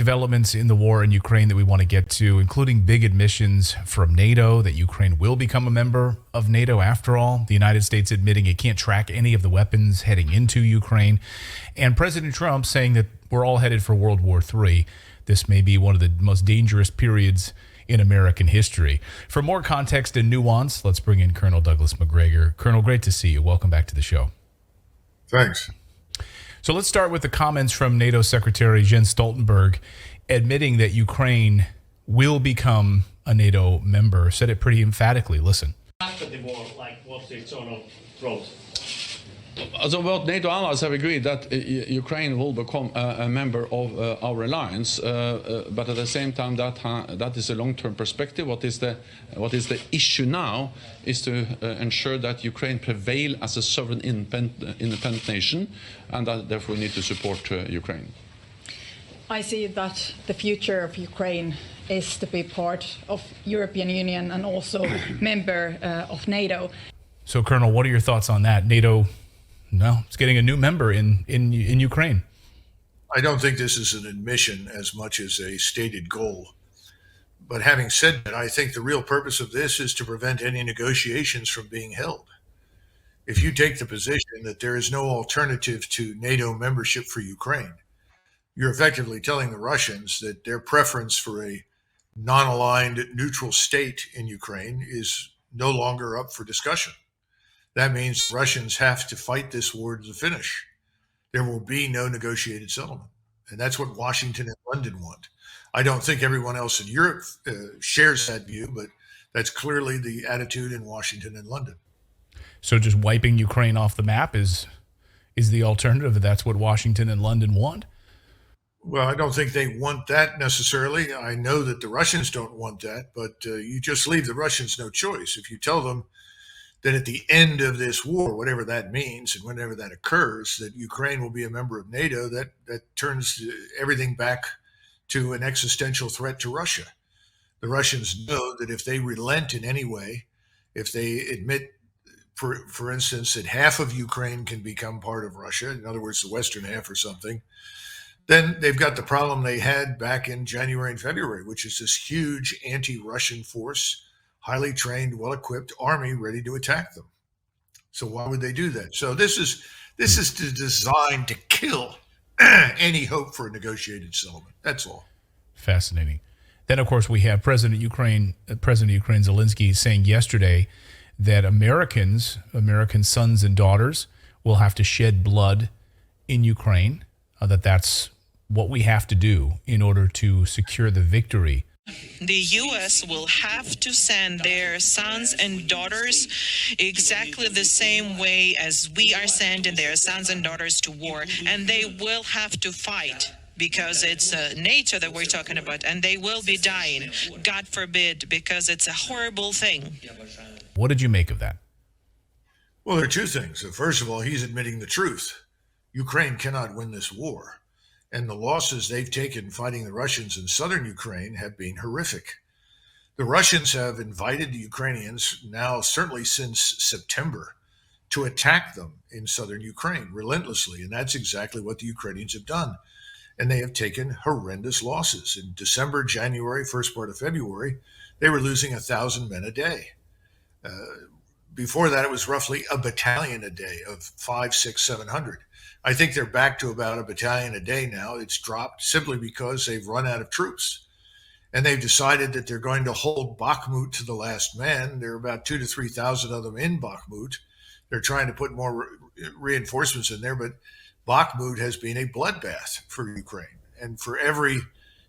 developments in the war in Ukraine that we want to get to, including big admissions from NATO that Ukraine will become a member of NATO after all. The United States admitting it can't track any of the weapons heading into Ukraine. And President Trump saying that we're all headed for World War III. This may be one of the most dangerous periods in American history. For more context and nuance, let's bring in Colonel Douglas McGregor. Colonel, great to see you. Welcome back to the show. Thanks. So let's start with the comments from NATO Secretary Jens Stoltenberg admitting that Ukraine will become a NATO member. Said it pretty emphatically. Listen. After the war, like, what's the sort of growth? So both NATO allies have agreed that Ukraine will become a member of our alliance, but at the same time, that is a long-term perspective. What is the issue now is to ensure that Ukraine prevail as a sovereign independent nation, and that therefore we need to support Ukraine. I see that the future of Ukraine is to be part of European Union and also member of NATO. So, Colonel, what are your thoughts on that? NATO, no, it's getting a new member in Ukraine. I don't think this is an admission as much as a stated goal. But having said that, I think the real purpose of this is to prevent any negotiations from being held. If you take the position that there is no alternative to NATO membership for Ukraine, you're effectively telling the Russians that their preference for a non-aligned neutral state in Ukraine is no longer up for discussion. That means Russians have to fight this war to the finish. There will be no negotiated settlement. And that's what Washington and London want. I don't think everyone else in Europe shares that view, but that's clearly the attitude in Washington and London. So just wiping Ukraine off the map is the alternative, if that's what Washington and London want? Well, I don't think they want that necessarily. I know that the Russians don't want that, but you just leave the Russians no choice. If you tell them that at the end of this war, whatever that means and whenever that occurs, that Ukraine will be a member of NATO, that turns everything back to an existential threat to Russia. The Russians know that if they relent in any way, if they admit, for instance, that half of Ukraine can become part of Russia, in other words, the western half or something, then they've got the problem they had back in January and February, which is this huge anti-Russian force, highly trained, well-equipped army ready to attack them. So why would they do that? So this is designed to kill any hope for a negotiated settlement. That's all. Fascinating. Then, of course, we have President of Ukraine Zelensky saying yesterday that American sons and daughters will have to shed blood in Ukraine, that's what we have to do in order to secure the victory. The U.S. will have to send their sons and daughters exactly the same way as we are sending their sons and daughters to war, and they will have to fight because it's NATO that we're talking about, and they will be dying, God forbid, because it's a horrible thing. What did you make of that? Well, there are two things. First of all, he's admitting the truth. Ukraine cannot win this war. And the losses they've taken fighting the Russians in southern Ukraine have been horrific. The Russians have invited the Ukrainians, now certainly since September, to attack them in southern Ukraine relentlessly. And that's exactly what the Ukrainians have done. And they have taken horrendous losses. In December, January, first part of February, they were losing 1,000 men a day. Before that, it was roughly a battalion a day of 500, 600, 700. I think they're back to about a battalion a day now. It's dropped simply because they've run out of troops. And they've decided that they're going to hold Bakhmut to the last man. There are about 2,000 to 3,000 of them in Bakhmut. They're trying to put more reinforcements in there, but Bakhmut has been a bloodbath for Ukraine. And for every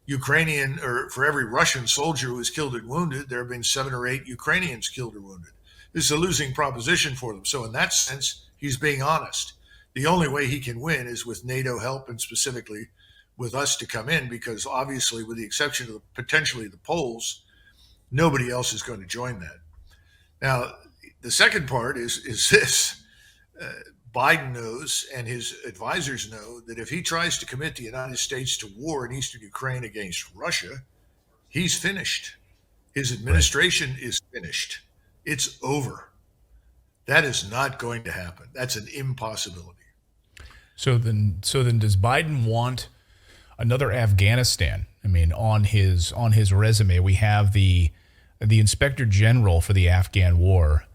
Ukrainian or for every Russian soldier who is killed and wounded, there have been 7 or 8 Ukrainians killed or wounded. This is a losing proposition for them. So in that sense, he's being honest. The only way he can win is with NATO help and specifically with us to come in, because obviously, with the exception of potentially the Poles, nobody else is going to join that. Now, the second part is this. Biden knows and his advisors know that if he tries to commit the United States to war in eastern Ukraine against Russia, he's finished. His administration is finished. It's over. That is not going to happen. That's an impossibility. So then does Biden want another Afghanistan. I mean, on his resume, we have the Inspector General for the Afghan War,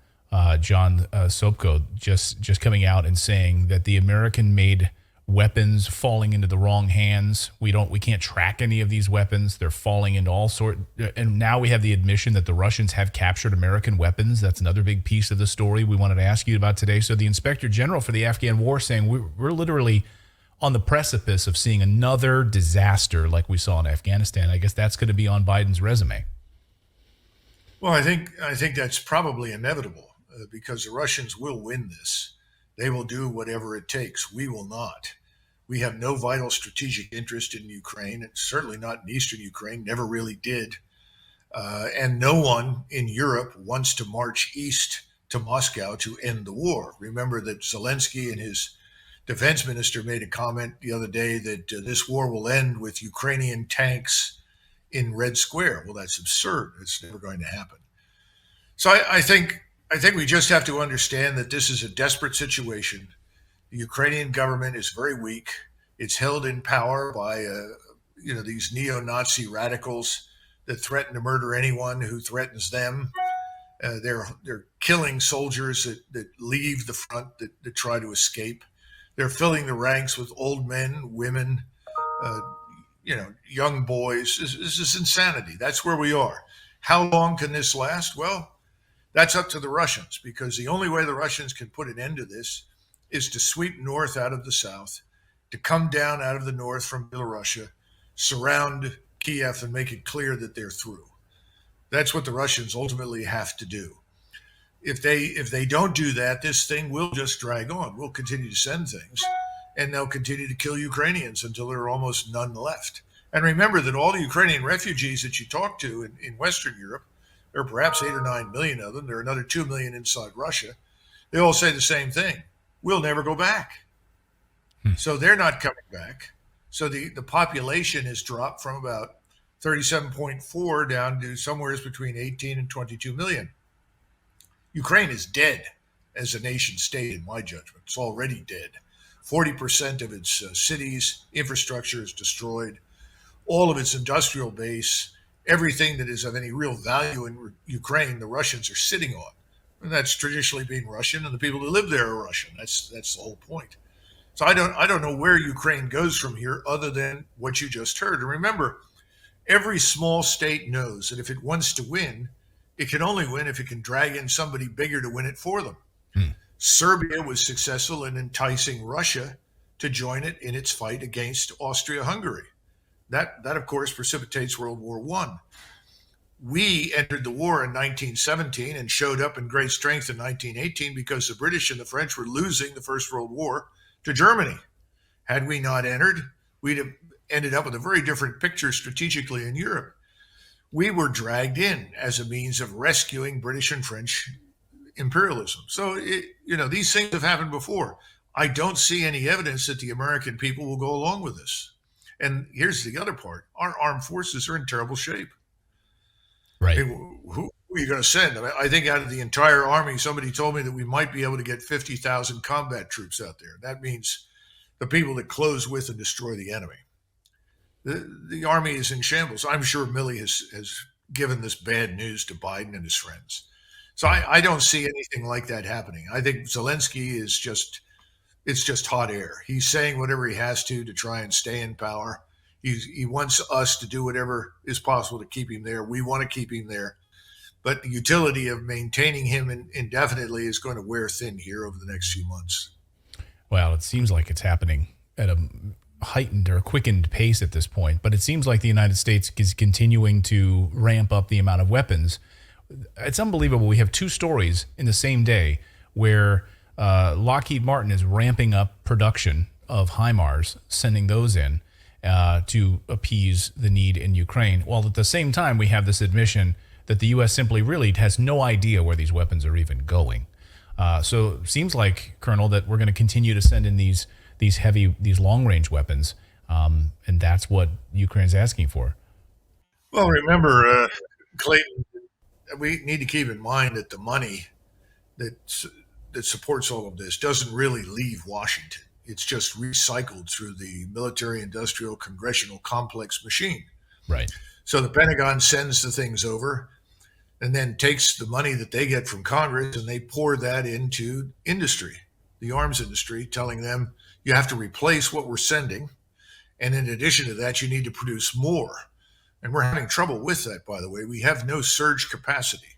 John Sopko, just coming out and saying that the American-made weapons falling into the wrong hands. We can't track any of these weapons. They're falling into all sort. And now we have the admission that the Russians have captured American weapons. That's another big piece of the story we wanted to ask you about today. So the Inspector General for the Afghan War saying we're literally on the precipice of seeing another disaster like we saw in Afghanistan. I guess that's going to be on Biden's resume. Well, I think that's probably inevitable because the Russians will win this. They will do whatever it takes. We will not. We have no vital strategic interest in Ukraine, and certainly not in eastern Ukraine, never really did. And no one in Europe wants to march east to Moscow to end the war. Remember that Zelensky and his defense minister made a comment the other day that this war will end with Ukrainian tanks in Red Square. Well, that's absurd. It's never going to happen. So I think we just have to understand that this is a desperate situation. The Ukrainian government is very weak. It's held in power by these neo-Nazi radicals that threaten to murder anyone who threatens them. They're killing soldiers that leave the front that try to escape. They're filling the ranks with old men, women, young boys. This is insanity. That's where we are. How long can this last? Well, that's up to the Russians, because the only way the Russians can put an end to this is to sweep north out of the south, to come down out of the north from Belarusia, surround Kiev and make it clear that they're through. That's what the Russians ultimately have to do. If they don't do that, this thing will just drag on. We'll continue to send things, and they'll continue to kill Ukrainians until there are almost none left. And remember that all the Ukrainian refugees that you talk to in Western Europe, there are perhaps 8 or 9 million of them. There are another 2 million inside Russia. They all say the same thing. We'll never go back. So they're not coming back. So the population has dropped from about 37.4 down to somewhere between 18 and 22 million. Ukraine is dead as a nation state, in my judgment. It's already dead. 40% of its cities, infrastructure is destroyed. All of its industrial base, everything that is of any real value in Ukraine, the Russians are sitting on. And that's traditionally been Russian, and the people who live there are Russian. That's the whole point. So I don't know where Ukraine goes from here other than what you just heard. And remember, every small state knows that if it wants to win, it can only win if it can drag in somebody bigger to win it for them. Serbia was successful in enticing Russia to join it in its fight against Austria-Hungary. That of course, precipitates World War I. We entered the war in 1917 and showed up in great strength in 1918 because the British and the French were losing the First World War to Germany. Had we not entered, we'd have ended up with a very different picture strategically in Europe. We were dragged in as a means of rescuing British and French imperialism. So, these things have happened before. I don't see any evidence that the American people will go along with this. And here's the other part. Our armed forces are in terrible shape. Right. I mean, who are you going to send? I think out of the entire army, somebody told me that we might be able to get 50,000 combat troops out there. That means the people that close with and destroy the enemy. The army is in shambles. I'm sure Milley has given this bad news to Biden and his friends. So I don't see anything like that happening. I think Zelensky is just hot air. He's saying whatever he has to try and stay in power. He wants us to do whatever is possible to keep him there. We want to keep him there. But the utility of maintaining him indefinitely is going to wear thin here over the next few months. Well, it seems like it's happening at a heightened or quickened pace at this point, but it seems like the United States is continuing to ramp up the amount of weapons. It's unbelievable. We have two stories in the same day where Lockheed Martin is ramping up production of HIMARS, sending those in to appease the need in Ukraine, while at the same time we have this admission that the U.S. simply really has no idea where these weapons are even going. So it seems like, Colonel, that we're going to continue to send in these long-range weapons, and that's what Ukraine's asking for. Well, remember, Clayton, we need to keep in mind that the money that supports all of this doesn't really leave Washington. It's just recycled through the military-industrial congressional complex machine. Right. So the Pentagon sends the things over and then takes the money that they get from Congress and they pour that into industry, the arms industry, telling them you have to replace what we're sending. And in addition to that, you need to produce more. And we're having trouble with that, by the way. We have no surge capacity.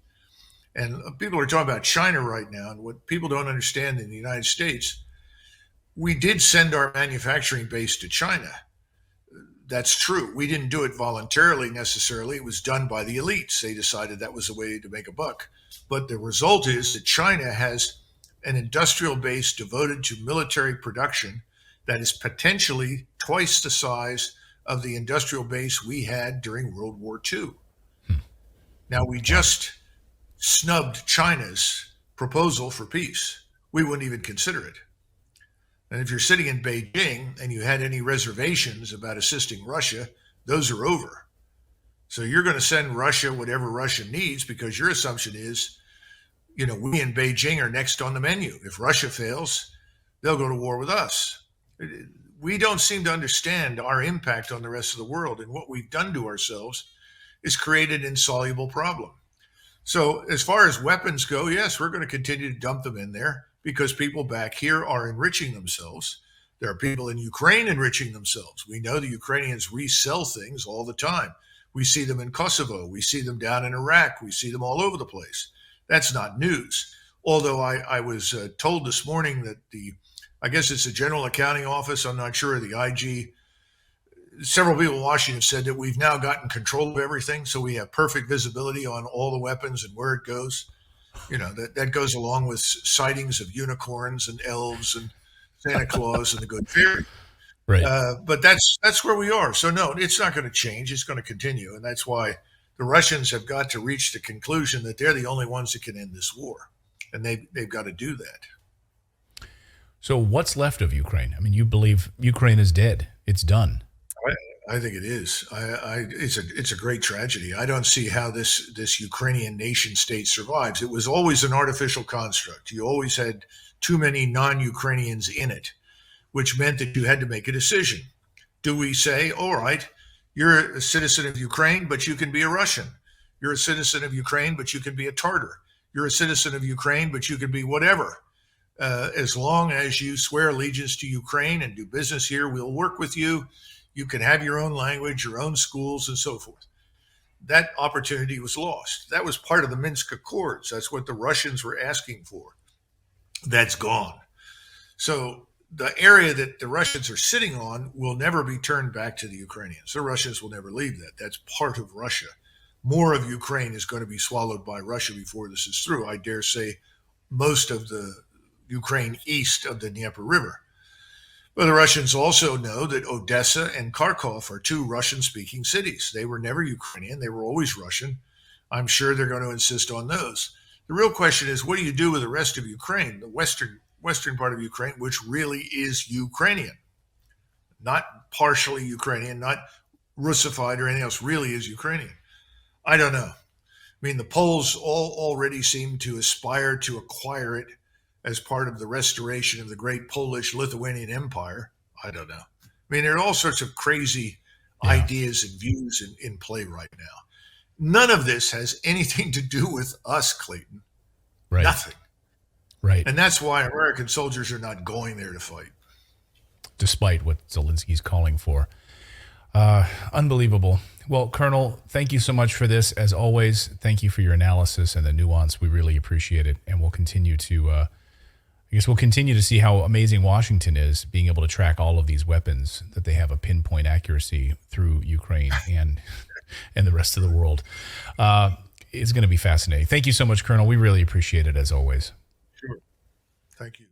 And people are talking about China right now. And what people don't understand in the United States, we did send our manufacturing base to China. That's true. We didn't do it voluntarily necessarily. It was done by the elites. They decided that was a way to make a buck. But the result is that China has an industrial base devoted to military production that is potentially twice the size of the industrial base we had during World War II. Now, we just snubbed China's proposal for peace. We wouldn't even consider it. And if you're sitting in Beijing and you had any reservations about assisting Russia, those are over. So you're going to send Russia whatever Russia needs because your assumption is, we in Beijing are next on the menu. If Russia fails, they'll go to war with us. We don't seem to understand our impact on the rest of the world. And what we've done to ourselves is create an insoluble problem. So as far as weapons go, yes, we're going to continue to dump them in there because people back here are enriching themselves. There are people in Ukraine enriching themselves. We know the Ukrainians resell things all the time. We see them in Kosovo. We see them down in Iraq. We see them all over the place. That's not news. Although I was told this morning that I guess it's the General Accounting Office, I'm not sure, the IG, several people in Washington said that we've now gotten control of everything. So we have perfect visibility on all the weapons and where it goes. That goes along with sightings of unicorns and elves and Santa Claus and the Good Fairy. Right. But that's where we are. So no, it's not going to change. It's going to continue. And that's why the Russians have got to reach the conclusion that they're the only ones that can end this war. And they've got to do that. So what's left of Ukraine? I mean, you believe Ukraine is dead. It's done. I think it is. It's a great tragedy. I don't see how this Ukrainian nation state survives. It was always an artificial construct. You always had too many non-Ukrainians in it, which meant that you had to make a decision. Do we say, all right, you're a citizen of Ukraine, but you can be a Russian. You're a citizen of Ukraine, but you can be a Tartar. You're a citizen of Ukraine, but you can be whatever. As long as you swear allegiance to Ukraine and do business here, we'll work with you. You can have your own language, your own schools, and so forth. That opportunity was lost. That was part of the Minsk Accords. That's what the Russians were asking for. That's gone. So the area that the Russians are sitting on will never be turned back to the Ukrainians. The Russians will never leave that. That's part of Russia. More of Ukraine is going to be swallowed by Russia before this is through. I dare say most of the Ukraine east of the Dnieper River. But the Russians also know that Odessa and Kharkov are two Russian-speaking cities. They were never Ukrainian. They were always Russian. I'm sure they're going to insist on those. The real question is, what do you do with the rest of Ukraine, the western part of Ukraine, which really is Ukrainian, not partially Ukrainian, not Russified or anything else, really is Ukrainian? I don't know. I mean, the Poles all already seem to aspire to acquire it as part of the restoration of the great Polish-Lithuanian Empire. I don't know. I mean, there are all sorts of crazy ideas and views in play right now. None of this has anything to do with us, Clayton. Right. Nothing. Right. And that's why American soldiers are not going there to fight. Despite what Zelensky's calling for. Unbelievable. Well, Colonel, thank you so much for this. As always, thank you for your analysis and the nuance. We really appreciate it. And we'll continue to... we'll continue to see how amazing Washington is, being able to track all of these weapons, that they have a pinpoint accuracy through Ukraine and the rest of the world. It's going to be fascinating. Thank you so much, Colonel. We really appreciate it, as always. Sure. Thank you.